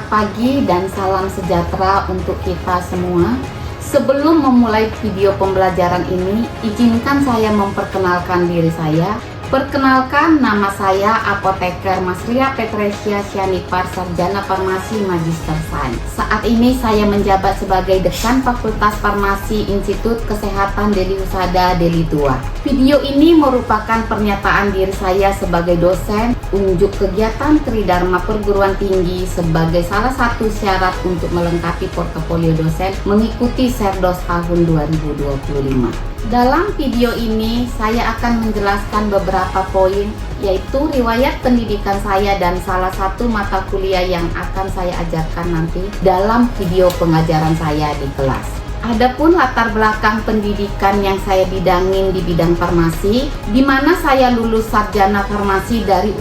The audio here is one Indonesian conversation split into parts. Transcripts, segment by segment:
Selamat pagi dan salam sejahtera untuk kita semua. Sebelum memulai video pembelajaran ini, izinkan saya memperkenalkan diri saya. Perkenalkan, nama saya Apoteker Mas Ria Petresia Syanipar, Sarjana Farmasi Magister Sains. Saat ini saya menjabat sebagai Dekan Fakultas Farmasi Institut Kesehatan Deli Husada Deli Tua. Video ini merupakan pernyataan diri saya sebagai dosen, unjuk kegiatan Tridharma Perguruan Tinggi sebagai salah satu syarat untuk melengkapi portofolio dosen mengikuti Serdos tahun 2025. Dalam video ini saya akan menjelaskan beberapa poin, yaitu riwayat pendidikan saya dan salah satu mata kuliah yang akan saya ajarkan nanti dalam video pengajaran saya di kelas. Adapun latar belakang pendidikan yang saya bidangin di bidang farmasi, di mana saya lulus sarjana farmasi dari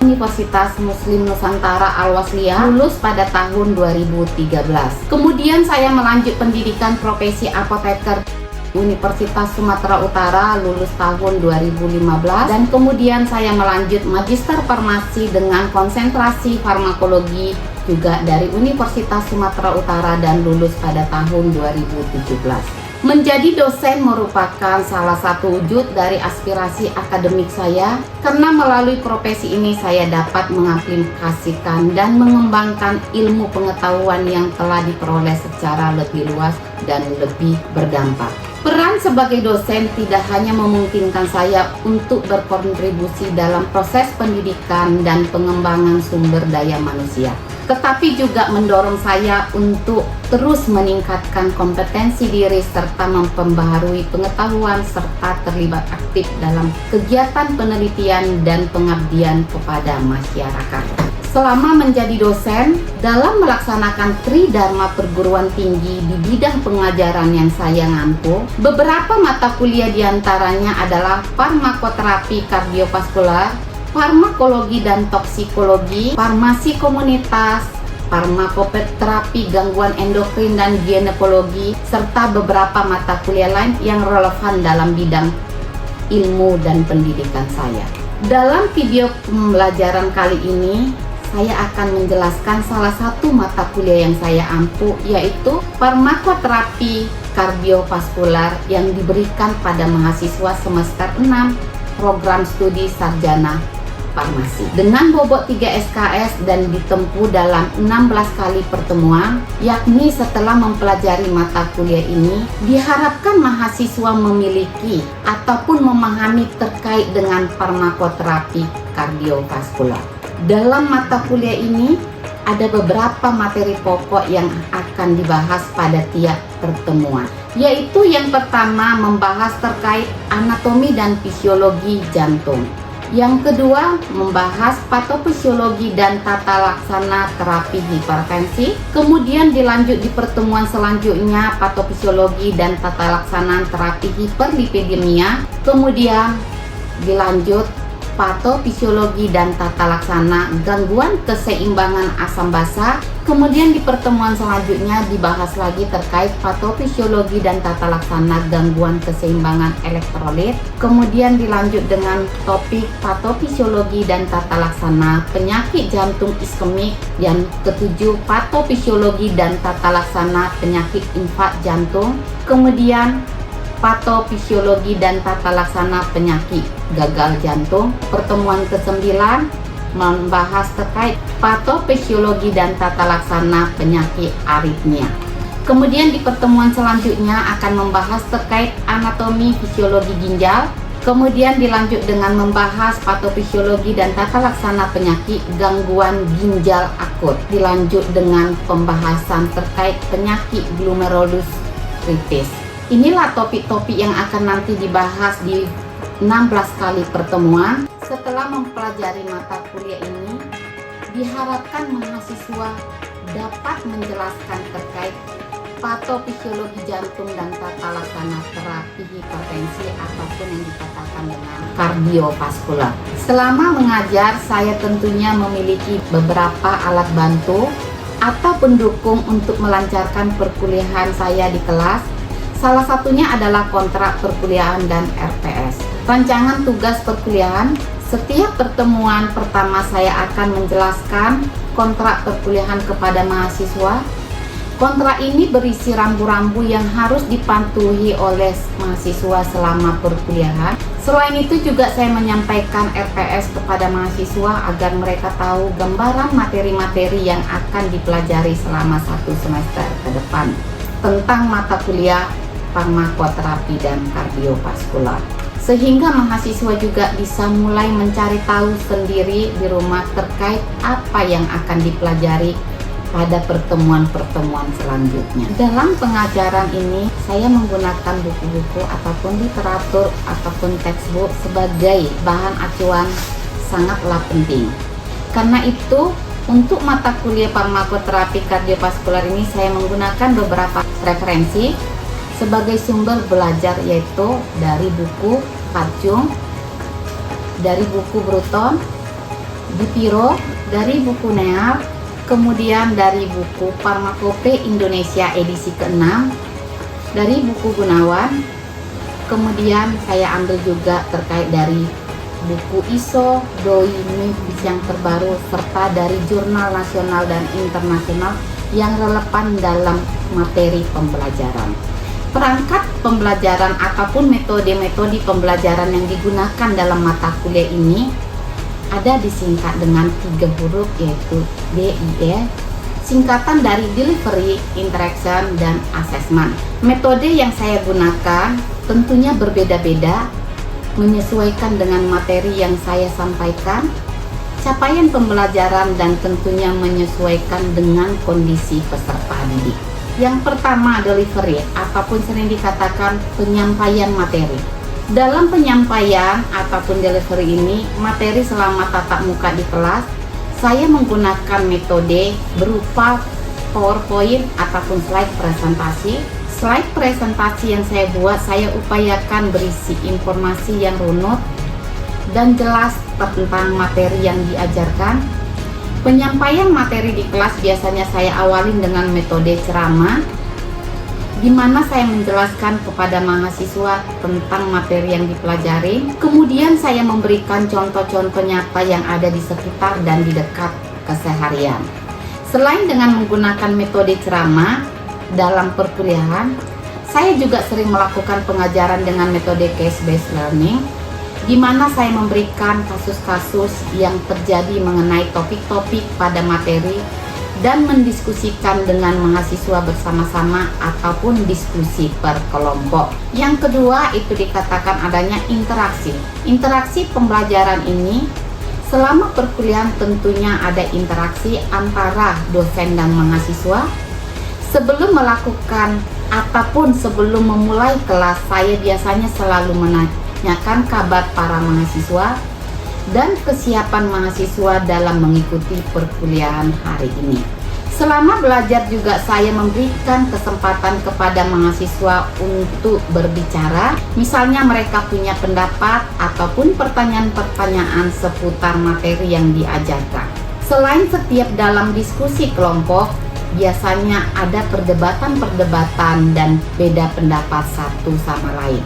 Universitas Muslim Nusantara Al-Wasliyah, lulus pada tahun 2013. Kemudian saya melanjut pendidikan profesi apoteker Universitas Sumatera Utara, lulus tahun 2015, dan kemudian saya melanjut Magister Farmasi dengan konsentrasi farmakologi juga dari Universitas Sumatera Utara dan lulus pada tahun 2017. Menjadi dosen merupakan salah satu wujud dari aspirasi akademik saya, karena melalui profesi ini saya dapat mengaplikasikan dan mengembangkan ilmu pengetahuan yang telah diperoleh secara lebih luas dan lebih berdampak. Peran sebagai dosen tidak hanya memungkinkan saya untuk berkontribusi dalam proses pendidikan dan pengembangan sumber daya manusia, tetapi juga mendorong saya untuk terus meningkatkan kompetensi diri serta memperbaharui pengetahuan serta terlibat aktif dalam kegiatan penelitian dan pengabdian kepada masyarakat. Selama menjadi dosen, dalam melaksanakan Tridharma Perguruan Tinggi di bidang pengajaran yang saya ngampu, beberapa mata kuliah diantaranya adalah farmakoterapi kardiovaskular, farmakologi dan toksikologi, farmasi komunitas, farmakoterapi gangguan endokrin dan ginekologi, serta beberapa mata kuliah lain yang relevan dalam bidang ilmu dan pendidikan saya. Dalam video pembelajaran kali ini, saya akan menjelaskan salah satu mata kuliah yang saya ampu, yaitu farmakoterapi kardiovaskular yang diberikan pada mahasiswa semester 6 program studi sarjana farmasi dengan bobot 3 SKS dan ditempuh dalam 16 kali pertemuan, yakni setelah mempelajari mata kuliah ini diharapkan mahasiswa memiliki ataupun memahami terkait dengan farmakoterapi kardiovaskular. Dalam mata kuliah ini ada beberapa materi pokok yang akan dibahas pada tiap pertemuan, yaitu yang pertama membahas terkait anatomi dan fisiologi jantung. Yang kedua, membahas patofisiologi dan tata laksana terapi hipertensi. Kemudian dilanjut di pertemuan selanjutnya patofisiologi dan tata laksana terapi hiperlipidemia. Kemudian dilanjut patofisiologi dan tata laksana gangguan keseimbangan asam basa. Kemudian di pertemuan selanjutnya dibahas lagi terkait patofisiologi dan tata laksana gangguan keseimbangan elektrolit. Kemudian dilanjut dengan topik patofisiologi dan tata laksana penyakit jantung iskemik. Yang ketujuh, patofisiologi dan tata laksana penyakit infak jantung. Kemudian patofisiologi dan tata laksana penyakit gagal jantung. Pertemuan ke-9 membahas terkait patofisiologi dan tata laksana penyakit aritmia. Kemudian di pertemuan selanjutnya akan membahas terkait anatomi fisiologi ginjal. Kemudian dilanjut dengan membahas patofisiologi dan tata laksana penyakit gangguan ginjal akut. Dilanjut dengan pembahasan terkait penyakit glomerulus-kritis. Inilah topik-topik yang akan nanti dibahas di 16 kali pertemuan. Setelah mempelajari mata kuliah ini, diharapkan mahasiswa dapat menjelaskan terkait patofisiologi jantung dan tata laksana terapi hipertensi apapun yang dikatakan dengan kardiovaskular. Selama mengajar, saya tentunya memiliki beberapa alat bantu atau pendukung untuk melancarkan perkuliahan saya di kelas. Salah satunya adalah kontrak perkuliahan dan RPS. Rancangan tugas perkuliahan, setiap pertemuan pertama saya akan menjelaskan kontrak perkuliahan kepada mahasiswa. Kontrak ini berisi rambu-rambu yang harus dipatuhi oleh mahasiswa selama perkuliahan. Selain itu juga saya menyampaikan RPS kepada mahasiswa agar mereka tahu gambaran materi-materi yang akan dipelajari selama 1 semester ke depan tentang mata kuliah farmakoterapi dan kardiovaskular. Sehingga mahasiswa juga bisa mulai mencari tahu sendiri di rumah terkait apa yang akan dipelajari pada pertemuan-pertemuan selanjutnya. Dalam pengajaran ini, saya menggunakan buku-buku ataupun literatur ataupun textbook sebagai bahan acuan sangatlah penting. Karena itu, untuk mata kuliah farmakoterapi kardiovaskular ini saya menggunakan beberapa referensi sebagai sumber belajar, yaitu dari buku Parjung, dari buku Bruton, Dipiro, dari buku Neal, kemudian dari buku Farmakope Indonesia edisi ke-6, dari buku Gunawan, kemudian saya ambil juga terkait dari buku ISO, DOI, MIPS yang terbaru, serta dari jurnal nasional dan internasional yang relevan dalam materi pembelajaran. Perangkat pembelajaran ataupun metode-metode pembelajaran yang digunakan dalam mata kuliah ini ada disingkat dengan 3 huruf, yaitu DIE, singkatan dari Delivery, Interaction, dan Assessment. Metode yang saya gunakan tentunya berbeda-beda, menyesuaikan dengan materi yang saya sampaikan, capaian pembelajaran, dan tentunya menyesuaikan dengan kondisi peserta didik. Yang pertama, delivery, ataupun sering dikatakan penyampaian materi. Dalam penyampaian ataupun delivery ini, materi selama tatap muka di kelas, saya menggunakan metode berupa PowerPoint ataupun slide presentasi. Slide presentasi yang saya buat, saya upayakan berisi informasi yang runut dan jelas tentang materi yang diajarkan. Penyampaian materi di kelas biasanya saya awalin dengan metode ceramah, di mana saya menjelaskan kepada mahasiswa tentang materi yang dipelajari. Kemudian saya memberikan contoh-contoh nyata yang ada di sekitar dan di dekat keseharian. Selain dengan menggunakan metode ceramah dalam perkuliahan, saya juga sering melakukan pengajaran dengan metode case-based learning, di mana saya memberikan kasus-kasus yang terjadi mengenai topik-topik pada materi dan mendiskusikan dengan mahasiswa bersama-sama ataupun diskusi per kelompok. Yang kedua, itu dikatakan adanya interaksi. Interaksi pembelajaran ini selama perkuliahan tentunya ada interaksi antara dosen dan mahasiswa. Sebelum melakukan ataupun sebelum memulai kelas, saya biasanya selalu menanyakan kabar para mahasiswa dan kesiapan mahasiswa dalam mengikuti perkuliahan hari ini. Selama belajar juga saya memberikan kesempatan kepada mahasiswa untuk berbicara. Misalnya mereka punya pendapat ataupun pertanyaan-pertanyaan seputar materi yang diajarkan. Selain setiap dalam diskusi kelompok, biasanya ada perdebatan-perdebatan dan beda pendapat satu sama lain.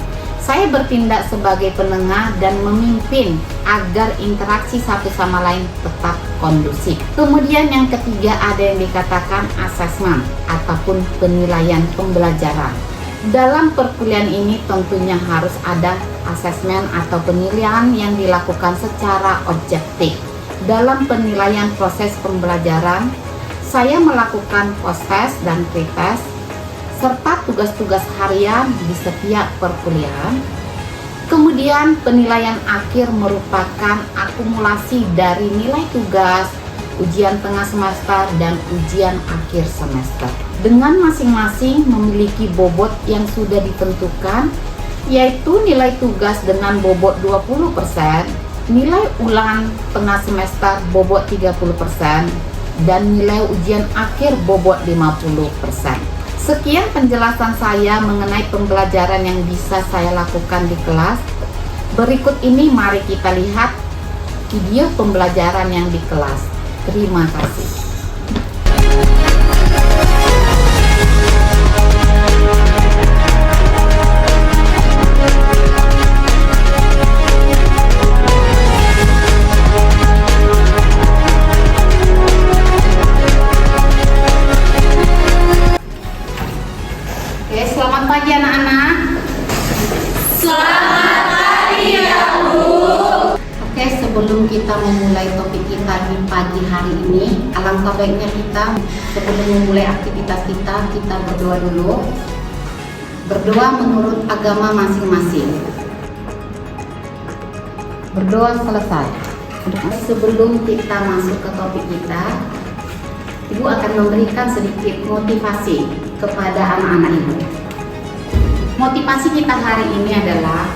Saya bertindak sebagai penengah dan memimpin agar interaksi satu sama lain tetap kondusif. Kemudian yang ketiga, ada yang dikatakan assessment ataupun penilaian pembelajaran. Dalam perkuliahan ini tentunya harus ada asesmen atau penilaian yang dilakukan secara objektif. Dalam penilaian proses pembelajaran, saya melakukan post-test dan pre-test serta tugas-tugas harian di setiap perkuliahan. Kemudian penilaian akhir merupakan akumulasi dari nilai tugas, ujian tengah semester, dan ujian akhir semester. Dengan masing-masing memiliki bobot yang sudah ditentukan, yaitu nilai tugas dengan bobot 20%, nilai ulangan tengah semester bobot 30%, dan nilai ujian akhir bobot 50%. Sekian penjelasan saya mengenai pembelajaran yang bisa saya lakukan di kelas. Berikut ini mari kita lihat video pembelajaran yang di kelas. Terima kasih. memulai topik kita di pagi hari ini, alangkah baiknya kita sebelum memulai aktivitas kita berdoa dulu. Berdoa menurut agama masing-masing. Berdoa selesai. Sebelum kita masuk ke topik kita, Ibu akan memberikan sedikit motivasi kepada anak-anak Ibu. Motivasi kita hari ini adalah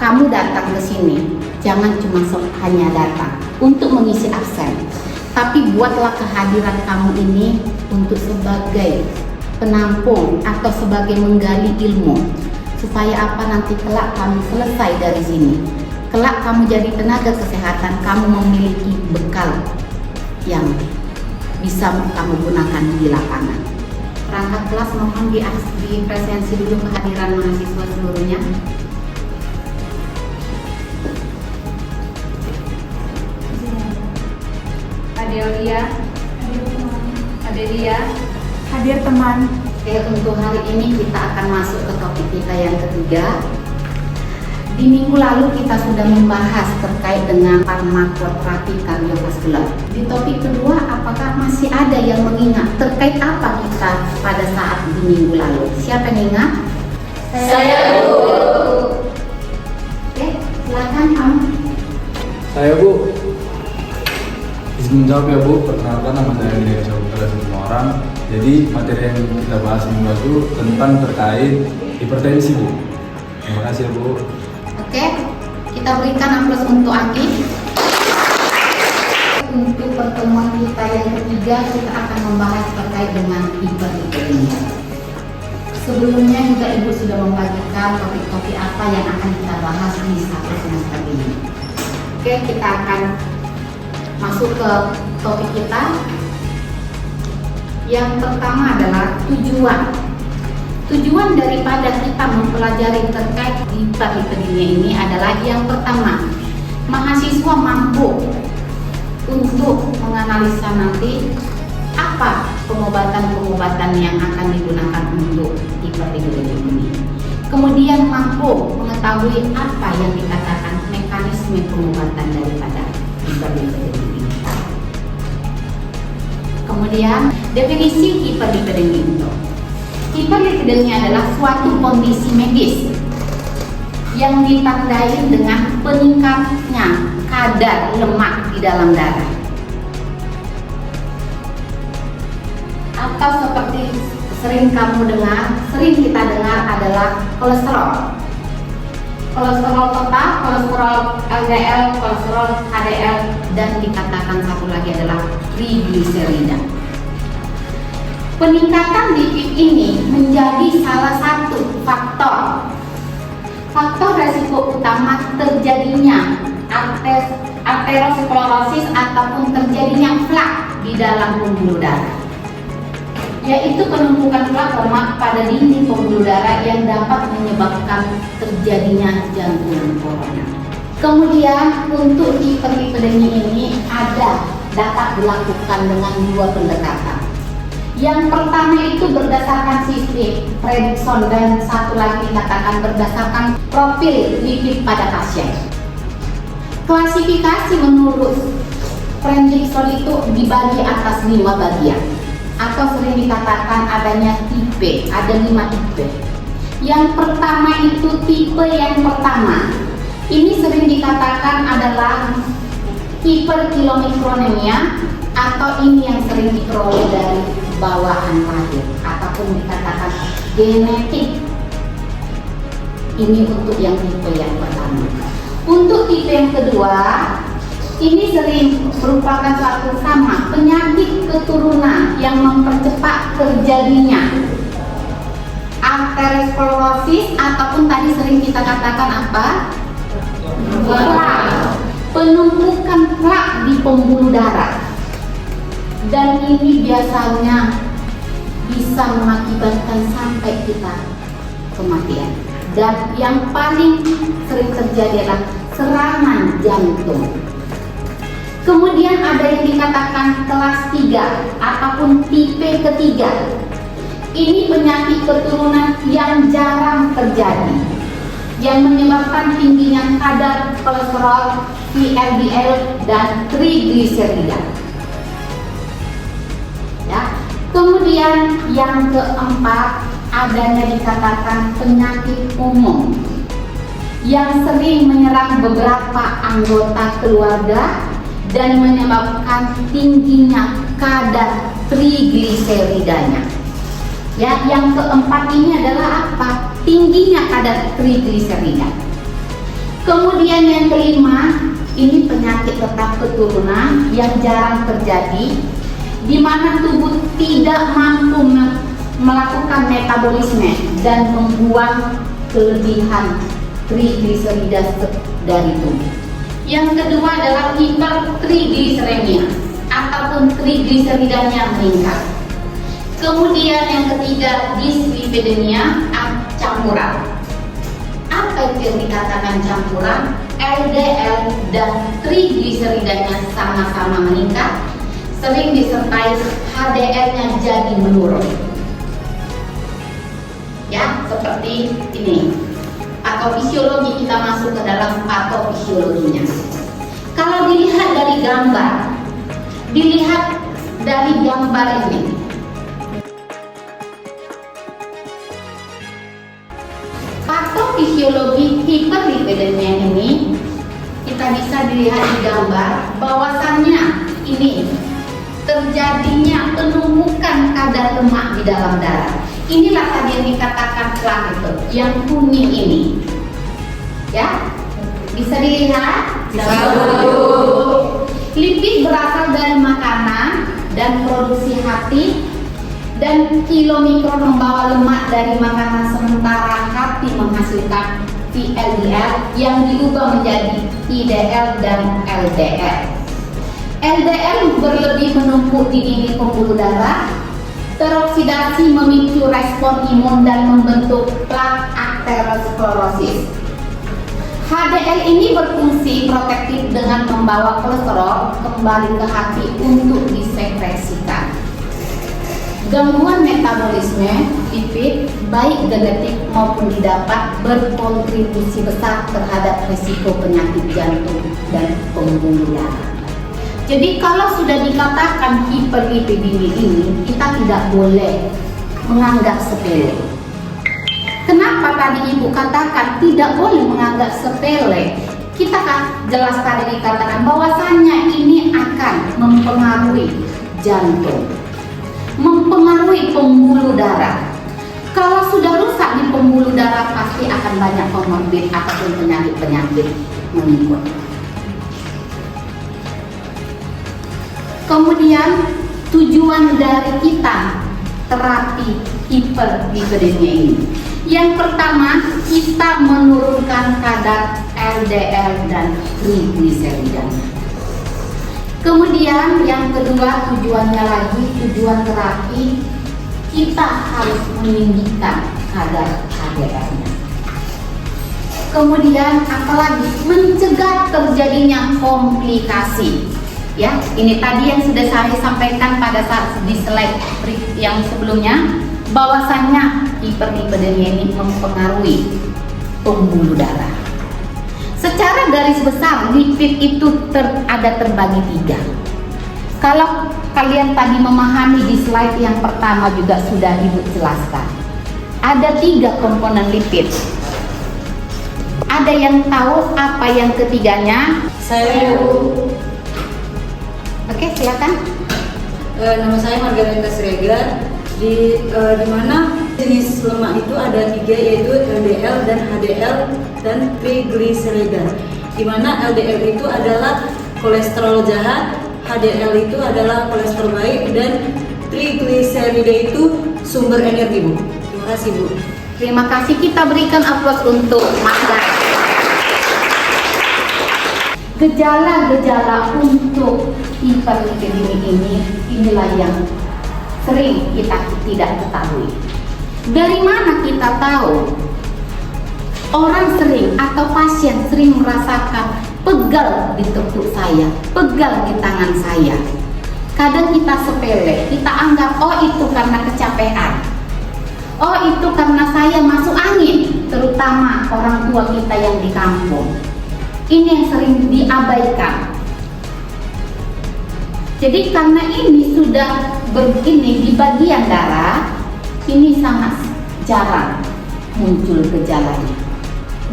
kamu datang ke sini, jangan cuma hanya datang untuk mengisi absen, tapi buatlah kehadiran kamu ini untuk sebagai penampung atau sebagai menggali ilmu, supaya apa nanti kelak kamu selesai dari sini. Kelak kamu jadi tenaga kesehatan, kamu memiliki bekal yang bisa kamu gunakan di lapangan. Perangkat kelas mohon dipresensi dulu kehadiran mahasiswa seluruhnya. Adelia, Adelia, hadir teman. Oke, untuk hari ini kita akan masuk ke topik kita yang ketiga. Di minggu lalu kita sudah membahas terkait dengan farmakoterapi kardiovaskular. Di topik kedua, apakah masih ada yang mengingat terkait apa kita pada saat di minggu lalu? Siapa yang ingat? Saya, Bu. Oke, silakan kamu. Saya, Bu. Izin menjawab ya, Bu. Perkenalkan, nama saya Indra Saputra semua orang. Jadi materi yang kita bahas minggu lalu tentang terkait hipertensi, Bu. Terima kasih ya, Bu. Oke, kita berikan aplaus untuk Aki. Untuk pertemuan kita yang ketiga, kita akan membahas terkait dengan hiperlipidemia. Sebelumnya juga Ibu sudah membagikan topik-topik apa yang akan kita bahas di satu semester ini. Oke, kita akan masuk ke topik kita. Yang pertama adalah tujuan. Tujuan daripada kita mempelajari terkait hiperlipidemia ini adalah yang pertama, mahasiswa mampu untuk menganalisa nanti apa pengobatan-pengobatan yang akan digunakan untuk hiperlipidemia ini. Kemudian mampu mengetahui apa yang dikatakan mekanisme pengobatan daripada hiperlipidemia ini. Kemudian definisi hiperlipidemia itu. Hiperlipidemia adalah suatu kondisi medis yang ditandai dengan peningkatnya kadar lemak di dalam darah, atau seperti sering kita dengar adalah kolesterol. Kolesterol total, kolesterol LDL, kolesterol HDL, dan dikatakan satu lagi adalah trigliserida. Peningkatan lipid ini menjadi salah satu faktor resiko utama terjadinya aterosklerosis ataupun terjadinya plak di dalam pembuluh darah, yaitu penumpukan plak lemak pada dinding pembuluh darah yang dapat menyebabkan terjadinya jantung koroner. Kemudian untuk hiperlipidemia ini dapat dilakukan dengan dua pendekatan. Yang pertama itu berdasarkan sistem Fredrickson, dan satu lagi dikatakan berdasarkan profil lipid pada pasien. Klasifikasi menurut Fredrickson itu dibagi atas 5 bagian, atau sering dikatakan adanya tipe, ada 5 tipe. Yang pertama itu tipe yang pertama. Ini sering dikatakan adalah hiperkilomikronemia, atau ini yang sering diperoleh dari bawaan lahir ataupun dikatakan genetik. Ini untuk yang tipe yang pertama. Untuk tipe yang kedua, ini sering merupakan suatu penyakit keturunan yang mempercepat terjadinya aterosklerosis, ataupun tadi sering kita katakan apa? Plak. Penumpukan plak di pembuluh darah. Dan ini biasanya bisa mengakibatkan sampai kita kematian. Dan yang paling sering terjadi adalah serangan jantung. Kemudian ada yang dikatakan kelas 3 ataupun tipe ketiga. Ini penyakit keturunan yang jarang terjadi. yang menyebabkan tingginya kadar kolesterol, VLDL, dan trigliserida. Ya. Kemudian yang keempat, adanya dikatakan penyakit umum yang sering menyerang beberapa anggota keluarga dan menyebabkan tingginya kadar trigliseridanya. Ya, yang keempat ini adalah apa? Tingginya kadar trigliserida. Kemudian yang kelima, ini penyakit tetap keturunan yang jarang terjadi, di mana tubuh tidak mampu melakukan metabolisme dan membuang kelebihan trigliserida dari tubuh. Yang kedua adalah hipertrigliseremia ataupun trigliseridanya meningkat. Kemudian yang ketiga, dislipidemia campuran. Apa itu yang dikatakan campuran? LDL dan trigliseridanya sama-sama meningkat, sering disertai HDL-nya jadi menurun. Ya, seperti ini. Patofisiologi, kita masuk ke dalam patofisiologinya. Kalau dilihat dari gambar ini. Patofisiologi hiperlipidemia ini kita bisa dilihat di gambar bahwasannya ini terjadinya penumpukan kadar lemak di dalam darah. Inilah tadi yang dikatakan plak itu, yang kuning ini. Ya, bisa dilihat. Lipid berasal dari makanan dan produksi hati, dan kilomikron membawa lemak dari makanan, sementara hati menghasilkan VLDL yang diubah menjadi IDL dan LDL. LDL berlebih menumpuk di dinding pembuluh darah, teroksidasi memicu respon imun dan membentuk plak aterosklerosis. HDL ini berfungsi protektif dengan membawa kolesterol kembali ke hati untuk disekresikan. Gangguan metabolisme lipid baik genetik maupun didapat berkontribusi besar terhadap risiko penyakit jantung dan pembuluh darah. Jadi kalau sudah dikatakan hiperlipidemia ini, kita tidak boleh menganggap sepele. Kenapa tadi Ibu katakan tidak boleh menganggap sepele? Kita kan jelas tadi dikatakan bahwasannya ini akan mempengaruhi jantung, mempengaruhi pembuluh darah. Kalau sudah rusak di pembuluh darah, pasti akan banyak komorbid ataupun penyakit-penyakit mengikut. Kemudian tujuan dari kita terapi hiperlipidemia ini, yang pertama kita menurunkan kadar LDL dan trigliserida. Kemudian yang kedua, tujuannya lagi, tujuan terapi kita harus meninggikan kadar HDL-nya. Kemudian apalagi mencegah terjadinya komplikasi. Ya, ini tadi yang sudah saya sampaikan pada saat di slide yang sebelumnya, bahwasannya hiperlipidemia ini mempengaruhi pembuluh darah. Secara garis besar, lipid itu ada terbagi 3. Kalau kalian tadi memahami di slide yang pertama juga sudah Ibu jelaskan, ada 3 komponen lipid. Ada yang tahu apa yang ketiganya? Saya Oke, silakan. Nama saya Margareta Siregar. Di mana jenis lemak itu ada 3, yaitu LDL dan HDL dan trigliserida. Di mana LDL itu adalah kolesterol jahat, HDL itu adalah kolesterol baik, dan trigliserida itu sumber energi, Bu. Terima kasih, Bu. Terima kasih, kita berikan aplaus untuk Mas Gareth. Gejala-gejala untuk hiperlipidemia inilah yang sering kita tidak ketahui. Dari mana kita tahu? Orang sering atau pasien sering merasakan pegal di tepuk saya, pegal di tangan saya. Kadang kita sepele, kita anggap oh itu karena kecapean. Oh, itu karena saya masuk angin, terutama orang tua kita yang di kampung. Ini yang sering diabaikan. Jadi karena ini sudah begini di bagian darah, ini sangat jarang muncul gejalanya.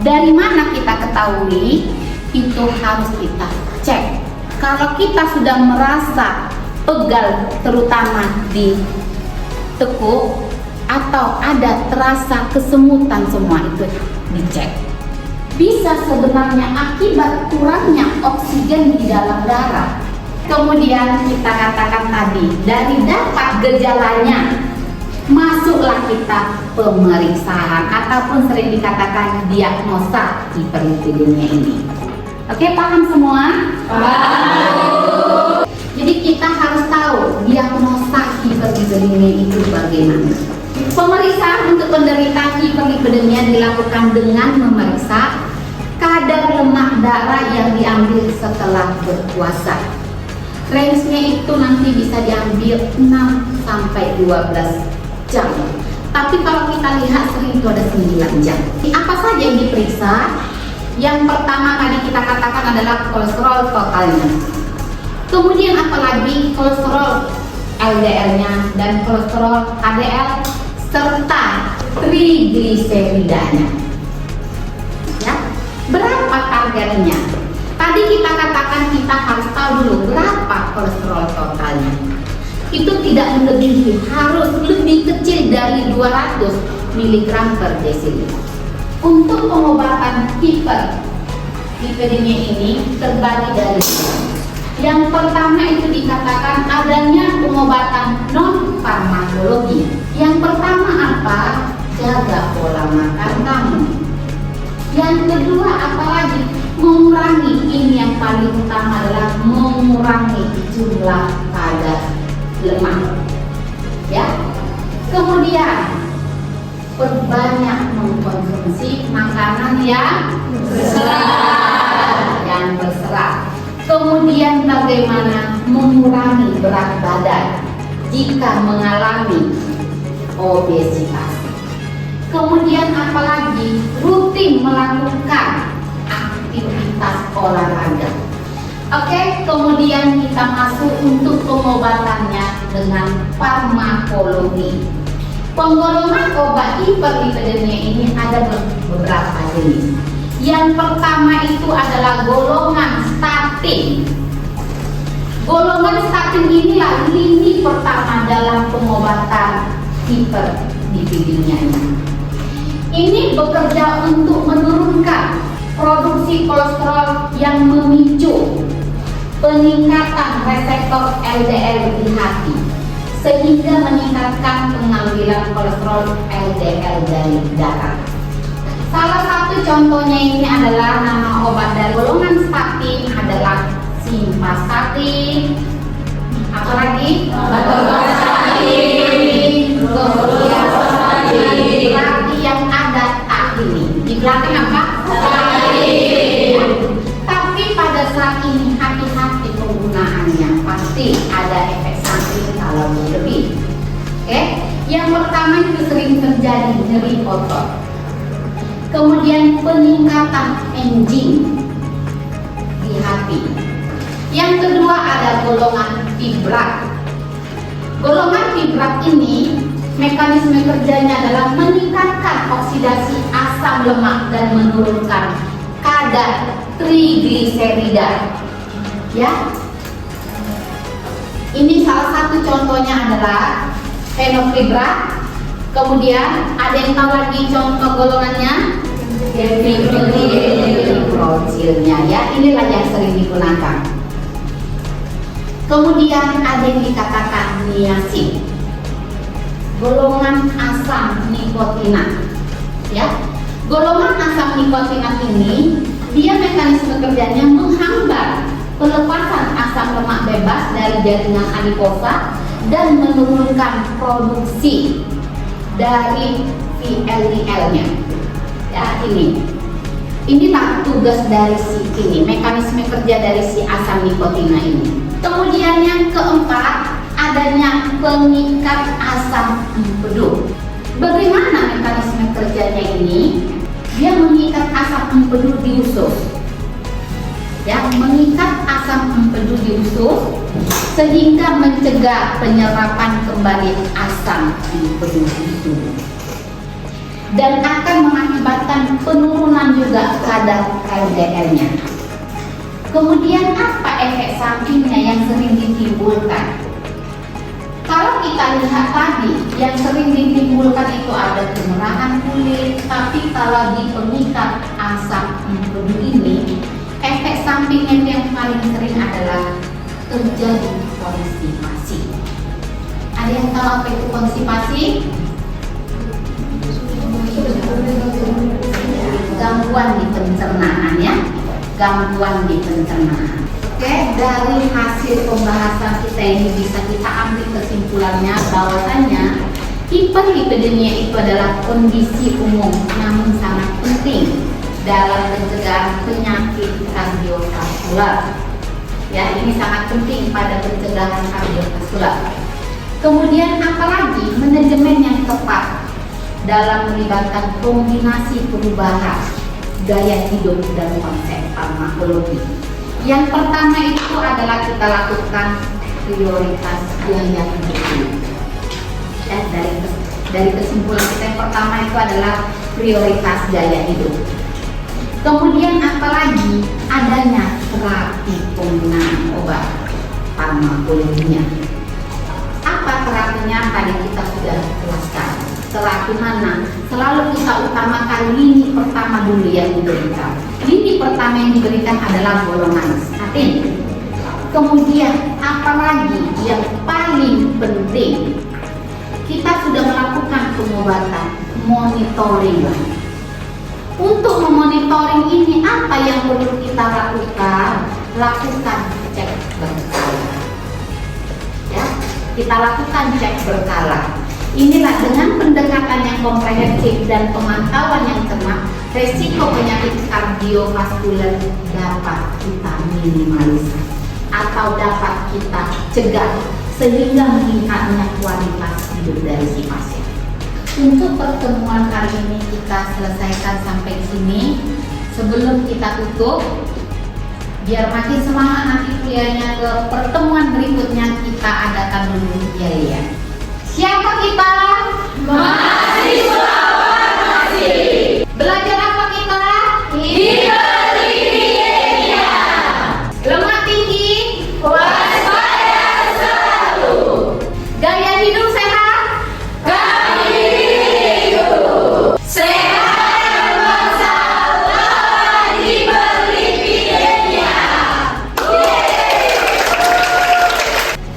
Dari mana kita ketahui? Itu harus kita cek. Kalau kita sudah merasa pegal, terutama di tekuk, atau ada terasa kesemutan, semua itu dicek. Bisa sebenarnya akibat kurangnya oksigen di dalam darah. Kemudian kita katakan tadi, dari dapat gejalanya, masuklah kita pemeriksaan ataupun sering dikatakan diagnosa hiperlipidemia ini. Oke, paham semua? Paham. Jadi kita harus tahu diagnosa hiperlipidemia itu bagaimana. Pemeriksaan untuk penderita hiperlipidemia dilakukan dengan memeriksa kadar lemak darah yang diambil setelah berpuasa. Range-nya itu nanti bisa diambil 6 sampai 12 jam. Tapi kalau kita lihat sering itu ada 9 jam. Apa saja yang diperiksa? Yang pertama tadi kita katakan adalah kolesterol totalnya. Kemudian apalagi kolesterol LDL-nya dan kolesterol HDL serta trigliseridanya. Ya, berapa targetnya? Tadi kita katakan kita harus tahu dulu berapa kolesterol totalnya. Itu tidak melebihi, harus lebih kecil dari 200 mg per desiliter. Untuk pengobatan hiperlipidemia ini terbagi dari dua. Yang pertama itu dikatakan adanya pengobatan non farmakologi. Yang pertama apa? Jaga pola makan kamu. Yang kedua apalagi? Mengurangi, ini yang paling utama adalah mengurangi jumlah kadar lemak. Ya. Kemudian perbanyak mengkonsumsi makanan yang berserat. Kemudian bagaimana mengurangi berat badan jika mengalami obesitas. Kemudian apalagi rutin melakukan aktivitas olahraga. Oke, kemudian kita masuk untuk pengobatannya dengan farmakologi. Penggolongan obat hiperlipidemia ini ada beberapa jenis. Yang pertama itu adalah golongan statin. Golongan statin inilah lini pertama dalam pengobatan hiperlipidemia ini. Ini bekerja untuk menurunkan produksi kolesterol yang memicu peningkatan reseptor LDL di hati, sehingga meningkatkan pengambilan kolesterol LDL dari darah. Salah satu contohnya ini adalah nama obat dari golongan statin adalah simvastatin, apalagi atorvastatin, kemudian berarti yang ada tak ini di belakang apa? Statin. Tapi pada saat ini hati-hati penggunaannya, pasti ada efek samping kalau berlebih. Oke, yang pertama itu sering terjadi nyeri otot. Kemudian peningkatan enzim di hati. Yang kedua ada golongan fibrat. Golongan fibrat ini mekanisme kerjanya adalah meningkatkan oksidasi asam lemak dan menurunkan kadar trigliserida. Ya. Ini salah satu contohnya adalah fenofibrat. Kemudian ada yang tahu lagi contoh golongannya? Fibrocilnya, ya, inilah yang sering digunakan. Kemudian ada yang dikatakan niacin, golongan asam nikotinat. Ya, golongan asam nikotinat ini dia mekanisme kerjanya menghambat pelepasan asam lemak bebas dari jaringan adiposa dan menurunkan produksi dari VLDL-nya. Ya, inilah tugas dari si ini, mekanisme kerja dari si asam nikotina ini. Kemudian yang keempat, adanya pengikat asam empedu. Bagaimana mekanisme kerjanya ini? Dia mengikat asam empedu di usus. Ya, mengikat asam empedu di usus sehingga mencegah penyerapan kembali asam empedu itu. Dan akan mengakibatkan penurunan juga kadar LDL-nya. Kemudian apa efek sampingnya yang sering ditimbulkan? Kalau kita lihat tadi, yang sering ditimbulkan itu ada kemerahan kulit, tapi kalau di pengikat asam empedu ini, efek sampingnya yang paling sering adalah terjadi konstipasi. Ada yang tahu apa itu konstipasi? Gangguan di pencernaan ya, gangguan di pencernaan. Oke, dari hasil pembahasan kita ini bisa kita ambil kesimpulannya bahwasanya hiperlipidemia itu adalah kondisi umum namun sangat penting dalam pencegahan penyakit kardiovaskular. Ya, ini sangat penting pada pencegahan kardiovaskular. Kemudian apalagi manajemen yang tepat dalam melibatkan kombinasi perubahan gaya hidup dan konsep farmakologi. Yang pertama itu adalah kita lakukan prioritas gaya hidup. Dari kesimpulan kita yang pertama itu adalah prioritas gaya hidup. Kemudian apalagi adanya terapi penggunaan obat farmakologinya. Apa terapinya? Tadi kita sudah jelaskan. Terapi mana? Selalu kita utamakan lini pertama dulu yang diberikan. Lini pertama yang diberikan adalah golongan statin. Kemudian apalagi yang paling penting, kita sudah melakukan pengobatan, monitoring. Untuk memonitoring ini apa yang perlu kita lakukan? Lakukan cek berkala. Ya, kita lakukan cek berkala. Inilah dengan pendekatan yang komprehensif dan pemantauan yang cermat, resiko penyakit kardiovaskular dapat kita minimalisasi atau dapat kita cegah sehingga meningkatnya kualitas hidup dari si pasien. Untuk pertemuan kali ini kita selesaikan sampai sini. Sebelum kita tutup, biar makin semangat nanti kuliahnya, ke pertemuan berikutnya kita adakan dulu ya. Siapa kita? Mahasiswa farmasi. Belajar apa kita? Hiperlipidemia. Lemak tinggi, waspada selalu. Gaya hidup sehat, kami hidup. Sehat dan bangsa lawan hiperlipidemia.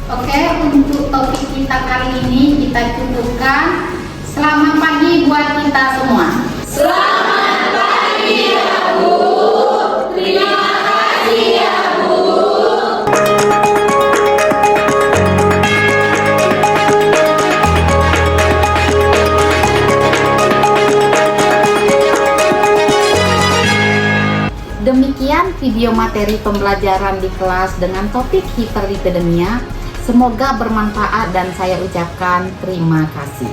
Oke, untuk topik kita kali ini kita cukupkan. Selamat pagi buat kita semua. Selamat pagi ya Bu. Terima kasih ya Bu. Demikian video materi pembelajaran di kelas dengan topik hiperlipidemia. Semoga bermanfaat dan saya ucapkan terima kasih.